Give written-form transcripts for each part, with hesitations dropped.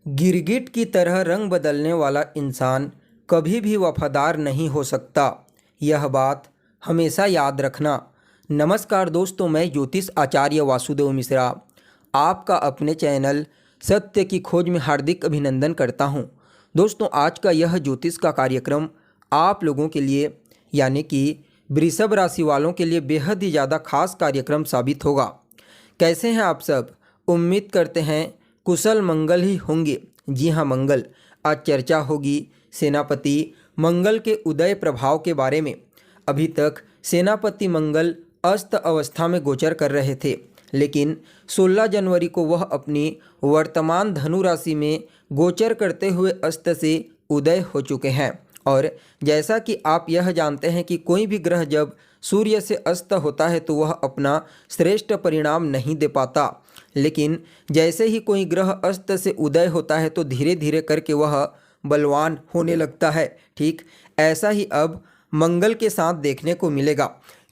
गिरगिट की तरह रंग बदलने वाला इंसान कभी भी वफादार नहीं हो सकता। यह बात हमेशा याद रखना। नमस्कार दोस्तों, मैं ज्योतिष आचार्य वासुदेव मिश्रा आपका अपने चैनल सत्य की खोज में हार्दिक अभिनंदन करता हूं। दोस्तों, आज का यह ज्योतिष का कार्यक्रम आप लोगों के लिए यानी कि वृषभ राशि वालों के लिए बेहद ही ज़्यादा खास कार्यक्रम साबित होगा। कैसे हैं आप सब? उम्मीद करते हैं कुशल मंगल ही होंगे। जी हाँ, मंगल। आज चर्चा होगी सेनापति मंगल के उदय प्रभाव के बारे में। अभी तक सेनापति मंगल अस्त अवस्था में गोचर कर रहे थे, लेकिन 16 जनवरी को वह अपनी वर्तमान धनु राशि में गोचर करते हुए अस्त से उदय हो चुके हैं। और जैसा कि आप यह जानते हैं कि कोई भी ग्रह जब सूर्य से अस्त होता है तो वह अपना श्रेष्ठ परिणाम नहीं दे पाता, लेकिन जैसे ही कोई ग्रह अस्त से उदय होता है तो धीरे धीरे करके वह बलवान होने लगता है। ठीक ऐसा ही अब मंगल के साथ देखने को मिलेगा,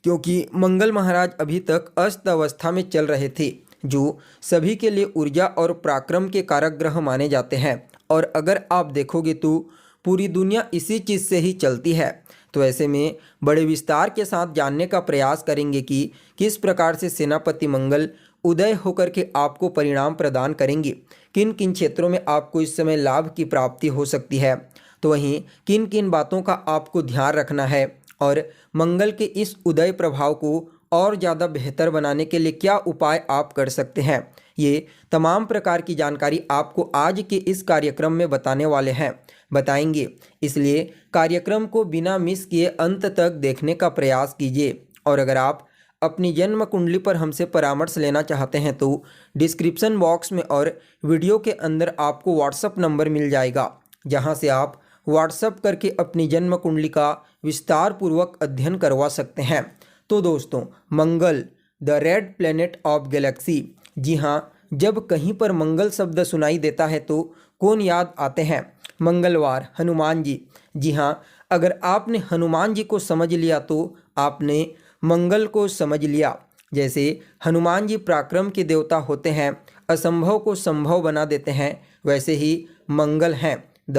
क्योंकि मंगल महाराज अभी तक अस्त अवस्था में चल रहे थे, जो सभी के लिए ऊर्जा और पराक्रम के कारक ग्रह माने जाते हैं। और अगर आप देखोगे तो पूरी दुनिया इसी चीज़ से ही चलती है। तो ऐसे में बड़े विस्तार के साथ जानने का प्रयास करेंगे कि किस प्रकार से सेनापति मंगल उदय होकर के आपको परिणाम प्रदान करेंगे, किन किन क्षेत्रों में आपको इस समय लाभ की प्राप्ति हो सकती है, तो वहीं किन किन बातों का आपको ध्यान रखना है, और मंगल के इस उदय प्रभाव को और ज़्यादा बेहतर बनाने के लिए क्या उपाय आप कर सकते हैं। ये तमाम प्रकार की जानकारी आपको आज के इस कार्यक्रम में बताएंगे, इसलिए कार्यक्रम को बिना मिस किए अंत तक देखने का प्रयास कीजिए। और अगर आप अपनी जन्म कुंडली पर हमसे परामर्श लेना चाहते हैं तो डिस्क्रिप्शन बॉक्स में और वीडियो के अंदर आपको व्हाट्सएप नंबर मिल जाएगा, जहां से आप व्हाट्सएप करके अपनी जन्म कुंडली का विस्तार पूर्वक अध्ययन करवा सकते हैं। तो दोस्तों, Mangal the red planet of galaxy. जी हाँ, जब कहीं पर मंगल शब्द सुनाई देता है तो कौन याद आते हैं? मंगलवार, हनुमान जी। जी हाँ, अगर आपने हनुमान जी को समझ लिया तो आपने मंगल को समझ लिया। जैसे हनुमान जी पराक्रम के देवता होते हैं, असंभव को संभव बना देते हैं, वैसे ही मंगल हैं the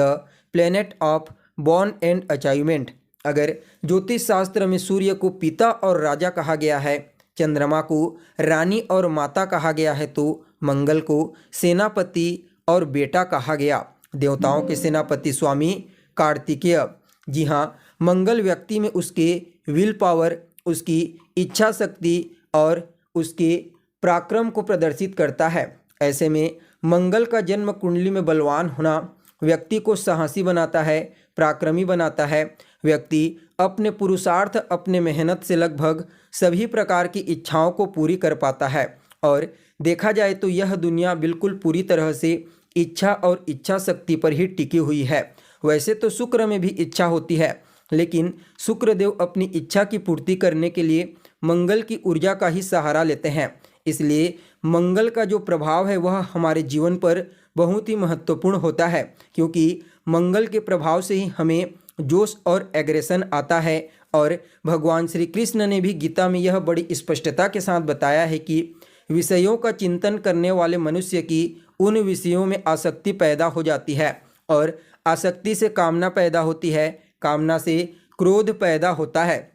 planet of born and achievement. अगर ज्योतिष शास्त्र में सूर्य को पिता और राजा कहा गया है, चंद्रमा को रानी और माता कहा गया है, तो मंगल को सेनापति और बेटा कहा गया। देवताओं के सेनापति स्वामी कार्तिकेय। जी हाँ, मंगल व्यक्ति में उसके विल पावर, उसकी इच्छा शक्ति और उसके पराक्रम को प्रदर्शित करता है। ऐसे में मंगल का जन्म कुंडली में बलवान होना व्यक्ति को साहसी बनाता है, पराक्रमी बनाता है। व्यक्ति अपने पुरुषार्थ, अपने मेहनत से लगभग सभी प्रकार की इच्छाओं को पूरी कर पाता है। और देखा जाए तो यह दुनिया बिल्कुल पूरी तरह से इच्छा और इच्छा शक्ति पर ही टिकी हुई है। वैसे तो शुक्र में भी इच्छा होती है, लेकिन शुक्रदेव अपनी इच्छा की पूर्ति करने के लिए मंगल की ऊर्जा का ही सहारा लेते हैं। इसलिए मंगल का जो प्रभाव है वह हमारे जीवन पर बहुत ही महत्वपूर्ण होता है, क्योंकि मंगल के प्रभाव से ही हमें जोश और एग्रेशन आता है। और भगवान श्री कृष्ण ने भी गीता में यह बड़ी स्पष्टता के साथ बताया है कि विषयों का चिंतन करने वाले मनुष्य की उन विषयों में आसक्ति पैदा हो जाती है, और आसक्ति से कामना पैदा होती है, कामना से क्रोध पैदा होता है।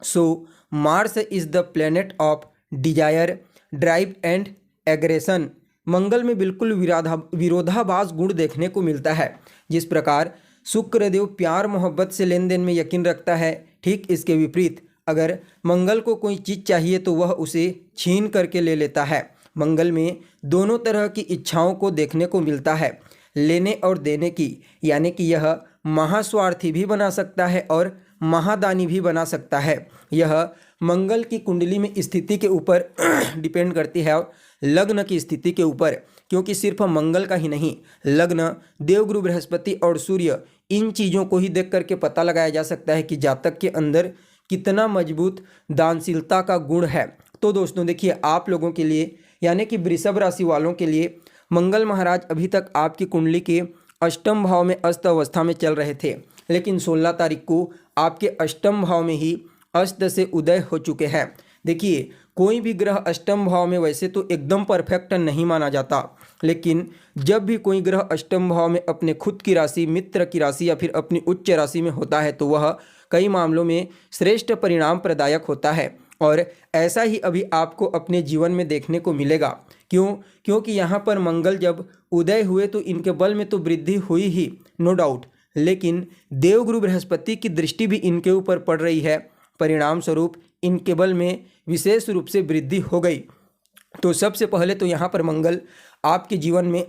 So Mars is the planet of desire, drive and aggression. Mangal में बिल्कुल विरोधाभास गुण देखने को मिलता है। जिस प्रकार शुक्रदेव प्यार मोहब्बत से लेन देन में यकीन रखता है, ठीक इसके विपरीत अगर मंगल को कोई चीज़ चाहिए तो वह उसे छीन करके ले लेता है। मंगल में दोनों तरह की इच्छाओं को देखने को मिलता है, लेने और देने की, यानी कि यह महास्वार्थी भी बना सकता है और महादानी भी बना सकता है। यह मंगल की कुंडली में स्थिति के ऊपर डिपेंड करती है, और लग्न की स्थिति के ऊपर, क्योंकि सिर्फ मंगल का ही नहीं, लग्न, देवगुरु बृहस्पति और सूर्य, इन चीज़ों को ही देख करके पता लगाया जा सकता है कि जातक के अंदर कितना मजबूत दानशीलता का गुण है। तो दोस्तों देखिए, आप लोगों के लिए यानी कि वृषभ राशि वालों के लिए मंगल महाराज अभी तक आपकी कुंडली के अष्टम भाव में अस्त अवस्था में चल रहे थे, लेकिन 16 तारीख को आपके अष्टम भाव में ही अस्त से उदय हो चुके हैं। देखिए, कोई भी ग्रह अष्टम भाव में वैसे तो एकदम परफेक्ट नहीं माना जाता, लेकिन जब भी कोई ग्रह अष्टम भाव में अपने खुद की राशि, मित्र की राशि या फिर अपनी उच्च राशि में होता है तो वह कई मामलों में श्रेष्ठ परिणाम प्रदायक होता है। और ऐसा ही अभी आपको अपने जीवन में देखने को मिलेगा। क्योंकि यहाँ पर मंगल जब उदय हुए तो इनके बल में तो वृद्धि हुई ही, नो डाउट, लेकिन देवगुरु बृहस्पति की दृष्टि भी इनके ऊपर पड़ रही है। परिणाम स्वरूप इनके बल में विशेष रूप से वृद्धि हो गई। तो सबसे पहले तो यहाँ पर मंगल आपके जीवन में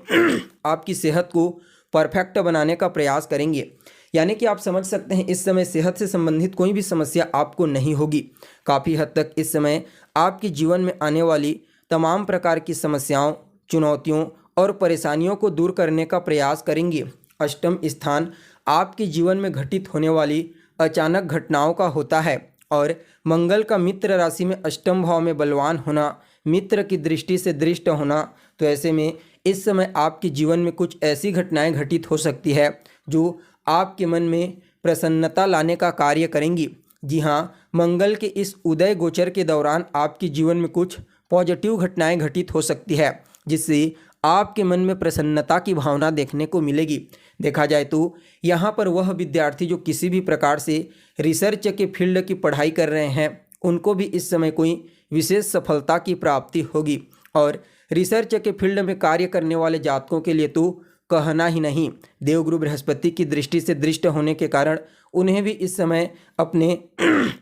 आपकी सेहत को परफेक्ट बनाने का प्रयास करेंगे। यानी कि आप समझ सकते हैं इस समय सेहत से संबंधित कोई भी समस्या आपको नहीं होगी। काफ़ी हद तक इस समय आपके जीवन में आने वाली तमाम प्रकार की समस्याओं, चुनौतियों और परेशानियों को दूर करने का प्रयास करेंगे। अष्टम स्थान आपके जीवन में घटित होने वाली अचानक घटनाओं का होता है और मंगल का मित्र राशि में अष्टम भाव में बलवान होना, मित्र की दृष्टि से दृष्ट होना, तो ऐसे में इस समय आपके जीवन में कुछ ऐसी घटनाएं घटित हो सकती है जो आपके मन में प्रसन्नता लाने का कार्य करेंगी। जी हाँ, मंगल के इस उदय गोचर के दौरान आपके जीवन में कुछ पॉजिटिव घटनाएं घटित हो सकती है जिससे आपके मन में प्रसन्नता की भावना देखने को मिलेगी। देखा जाए तो यहाँ पर वह विद्यार्थी जो किसी भी प्रकार से रिसर्च के फील्ड की पढ़ाई कर रहे हैं उनको भी इस समय कोई विशेष सफलता की प्राप्ति होगी। और रिसर्च के फील्ड में कार्य करने वाले जातकों के लिए तो कहना ही नहीं, देवगुरु बृहस्पति की दृष्टि से दृष्ट होने के कारण उन्हें भी इस समय अपने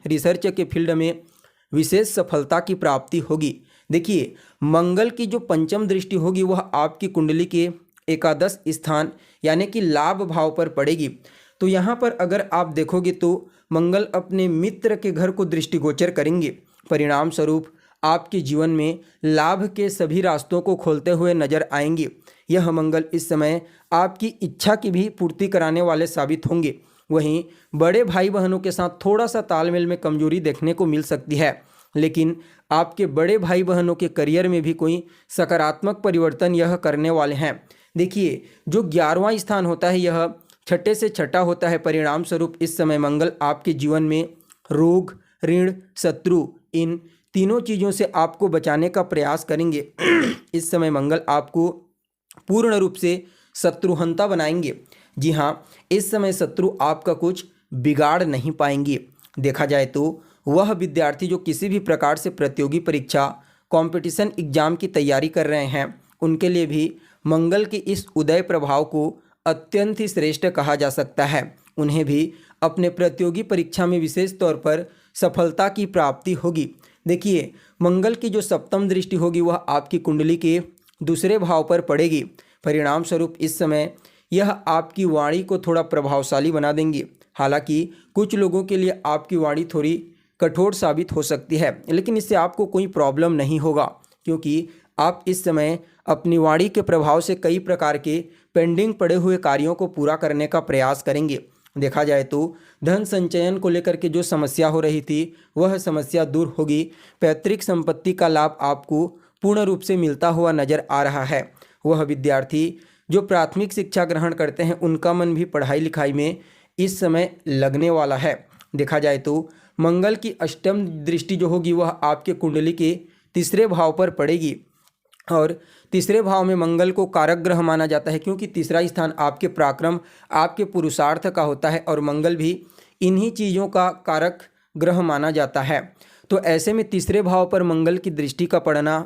रिसर्च के फील्ड में विशेष सफलता की प्राप्ति होगी। देखिए, मंगल की जो पंचम दृष्टि होगी वह आपकी कुंडली के एकादश स्थान यानी कि लाभ भाव पर पड़ेगी। तो यहाँ पर अगर आप देखोगे तो मंगल अपने मित्र के घर को दृष्टिगोचर करेंगे। परिणाम स्वरूप आपके जीवन में लाभ के सभी रास्तों को खोलते हुए नजर आएंगे। यह मंगल इस समय आपकी इच्छा की भी पूर्ति कराने वाले साबित होंगे। वहीं बड़े भाई बहनों के साथ थोड़ा सा तालमेल में कमजोरी देखने को मिल सकती है, लेकिन आपके बड़े भाई बहनों के करियर में भी कोई सकारात्मक परिवर्तन यह करने वाले हैं। देखिए, जो 11वां स्थान होता है यह छठे से छठा होता है। परिणाम स्वरूप इस समय मंगल आपके जीवन में रोग, ऋण, शत्रु, इन तीनों चीज़ों से आपको बचाने का प्रयास करेंगे। इस समय मंगल आपको पूर्ण रूप से शत्रुहंता बनाएंगे। जी हाँ, इस समय शत्रु आपका कुछ बिगाड़ नहीं पाएंगे। देखा जाए तो वह विद्यार्थी जो किसी भी प्रकार से प्रतियोगी परीक्षा, कंपटीशन एग्जाम की तैयारी कर रहे हैं उनके लिए भी मंगल के इस उदय प्रभाव को अत्यंत ही श्रेष्ठ कहा जा सकता है। उन्हें भी अपने प्रतियोगी परीक्षा में विशेष तौर पर सफलता की प्राप्ति होगी। देखिए, मंगल की जो सप्तम दृष्टि होगी वह आपकी कुंडली के दूसरे भाव पर पड़ेगी। परिणाम स्वरूप इस समय यह आपकी वाणी को थोड़ा प्रभावशाली बना देंगे। हालांकि कुछ लोगों के लिए आपकी वाणी थोड़ी कठोर साबित हो सकती है, लेकिन इससे आपको कोई प्रॉब्लम नहीं होगा क्योंकि आप इस समय अपनी वाणी के प्रभाव से कई प्रकार के पेंडिंग पड़े हुए कार्यों को पूरा करने का प्रयास करेंगे। देखा जाए तो धन संचयन को लेकर के जो समस्या हो रही थी वह समस्या दूर होगी। पैतृक संपत्ति का लाभ आपको पूर्ण रूप से मिलता हुआ नजर आ रहा है। वह विद्यार्थी जो प्राथमिक शिक्षा ग्रहण करते हैं उनका मन भी पढ़ाई लिखाई में इस समय लगने वाला है। देखा जाए तो मंगल की अष्टम दृष्टि जो होगी वह आपके कुंडली के तीसरे भाव पर पड़ेगी और तीसरे भाव में मंगल को कारक ग्रह माना जाता है क्योंकि तीसरा स्थान आपके पराक्रम, आपके पुरुषार्थ का होता है और मंगल भी इन्हीं चीज़ों का कारक ग्रह माना जाता है। तो ऐसे में तीसरे भाव पर मंगल की दृष्टि का पड़ना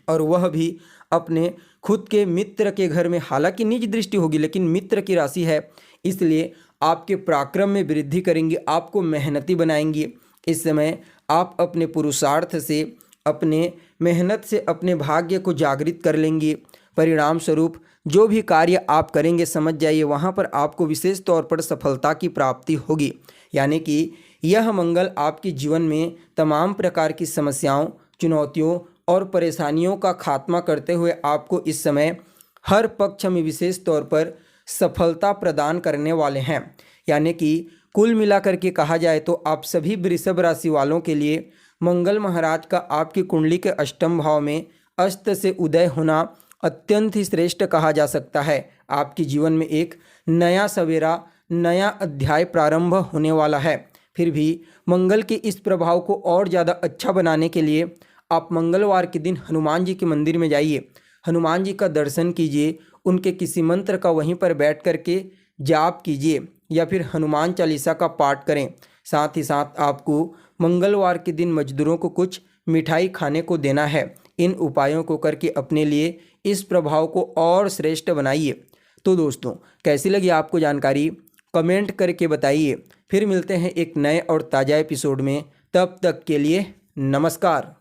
और वह भी अपने खुद के मित्र के घर में, हालांकि निज दृष्टि होगी लेकिन मित्र की राशि है इसलिए आपके पराक्रम में वृद्धि करेंगे, आपको मेहनती बनाएंगे। इस समय आप अपने पुरुषार्थ से, अपने मेहनत से अपने भाग्य को जागृत कर लेंगे। परिणाम स्वरूप जो भी कार्य आप करेंगे समझ जाइए वहाँ पर आपको विशेष तौर पर सफलता की प्राप्ति होगी। यानी कि यह मंगल आपके जीवन में तमाम प्रकार की समस्याओं, चुनौतियों और परेशानियों का खात्मा करते हुए आपको इस समय हर पक्ष में विशेष तौर पर सफलता प्रदान करने वाले हैं। यानी कि कुल मिलाकर के कहा जाए तो आप सभी वृषभ राशि वालों के लिए मंगल महाराज का आपकी कुंडली के अष्टम भाव में अस्त से उदय होना अत्यंत ही श्रेष्ठ कहा जा सकता है। आपके जीवन में एक नया सवेरा, नया अध्याय प्रारंभ होने वाला है। फिर भी मंगल के इस प्रभाव को और ज़्यादा अच्छा बनाने के लिए आप मंगलवार के दिन हनुमान जी के मंदिर में जाइए। हनुमान जी का दर्शन कीजिए, उनके किसी मंत्र का वहीं पर बैठ करके जाप कीजिए या फिर हनुमान चालीसा का पाठ करें। साथ ही साथ आपको मंगलवार के दिन मजदूरों को कुछ मिठाई खाने को देना है। इन उपायों को करके अपने लिए इस प्रभाव को और श्रेष्ठ बनाइए। तो दोस्तों, कैसी लगी आपको जानकारी, कमेंट करके बताइए। फिर मिलते हैं एक नए और ताज़ा एपिसोड में। तब तक के लिए नमस्कार।